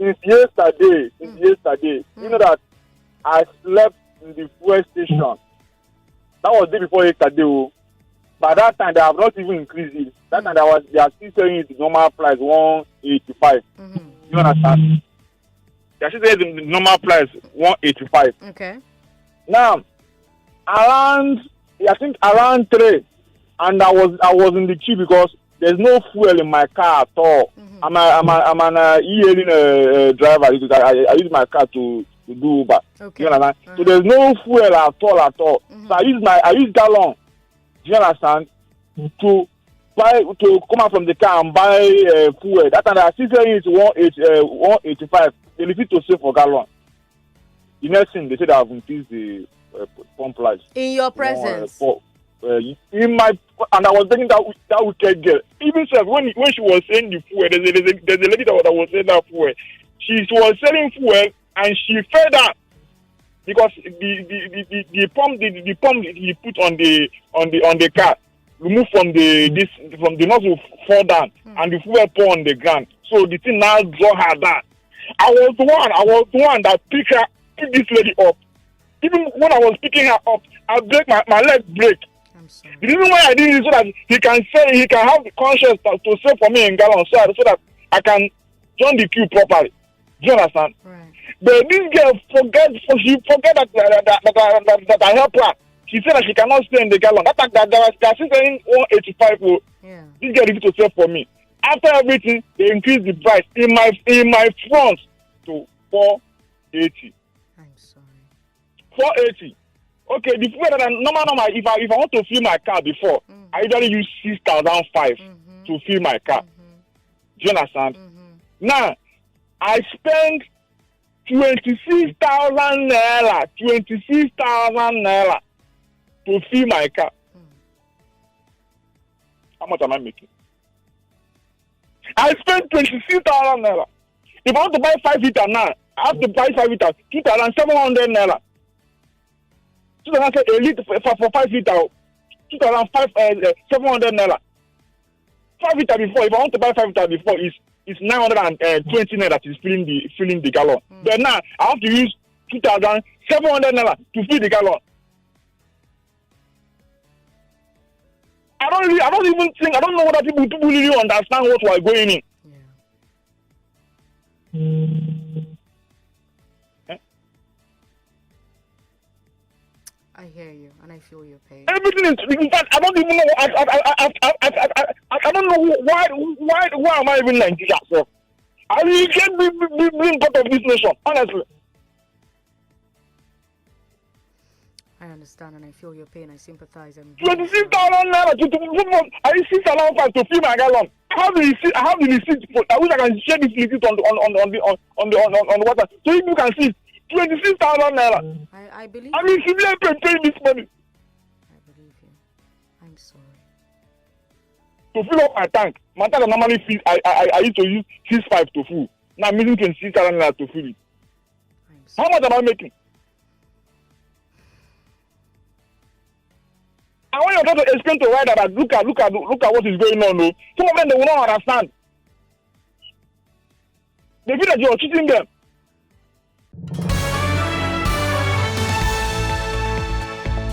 since yesterday, you know that I slept in the fuel station. That was the day before yesterday. Oh. By that time, they have not even increased it. That time, they are still selling it the normal price, 185. You understand? They are still selling the normal price, 185. Okay. Now, around 3, and I was in the queue because there's no fuel in my car at all. I'm an e-hailing driver because I use my car to do Uber. Okay. You understand? So there's no fuel at all. So I use gallon. Do you understand? To come out from the car and buy fuel. That time I still selling it 185. They refuse to sell for gallon. The next thing they said I have increased the pump price. In your presence. And I was thinking that wicked girl. Even when she was saying the fuel, there's a lady that was saying that fuel. She was selling fuel and she fed up because the pump he put on the car removed from the nozzle fall down and the fuel pour on the ground. So the thing now draw her down. I was the one that picked this lady up. Even when I was picking her up, I break my leg break. The reason why I did it is so that he can have the conscience to say for me in gallon so that I can join the queue properly. Do you understand? Right. But this girl forget that I help her. She said that she cannot stay in the gallon. That she's saying 185. Yeah. This girl refused to sell for me. After everything, they increased the price in my front to 480. I'm sorry. 480. Okay, the fuel that normal. If I want to fill my car before, I usually use 6,005 to fill my car. Do you understand? Now, I spend 26,000 naira. 26,000 naira to fill my car. How much am I making? I spent 26,000 naira. If I want to buy 5 liter now, I have to buy 5 liter, 2,700 naira. 2,000 a liter for 5 liter, 2,700 naira. 5 liter before, if I want to buy 5 liter before, it's 920 naira that is filling the gallon. But now I have to use 2,700 naira to fill the gallon. I don't know whether people really understand what we're going in. Yeah. I hear you and I feel your pain. Everything is. In fact, I don't even know. I don't know why am I even like this? So I really can't be part of this nation. Honestly. I understand and I feel your pain. I sympathize. And 26,000 naira. I use 6,005 to fill my gallon. I have the receipt. I wish I can share this receipt on the water so you can see 26,000 naira. I believe. I mean, civilian paying this money. I believe you. I'm sorry. To fill up my tank normally fill. I used to use 6.5 to fill. Now I'm using 26,000 naira to fill it. How much am I making? I want you to explain to rider that look at what is going on. No, some of them they will not understand. They feel that you are cheating them.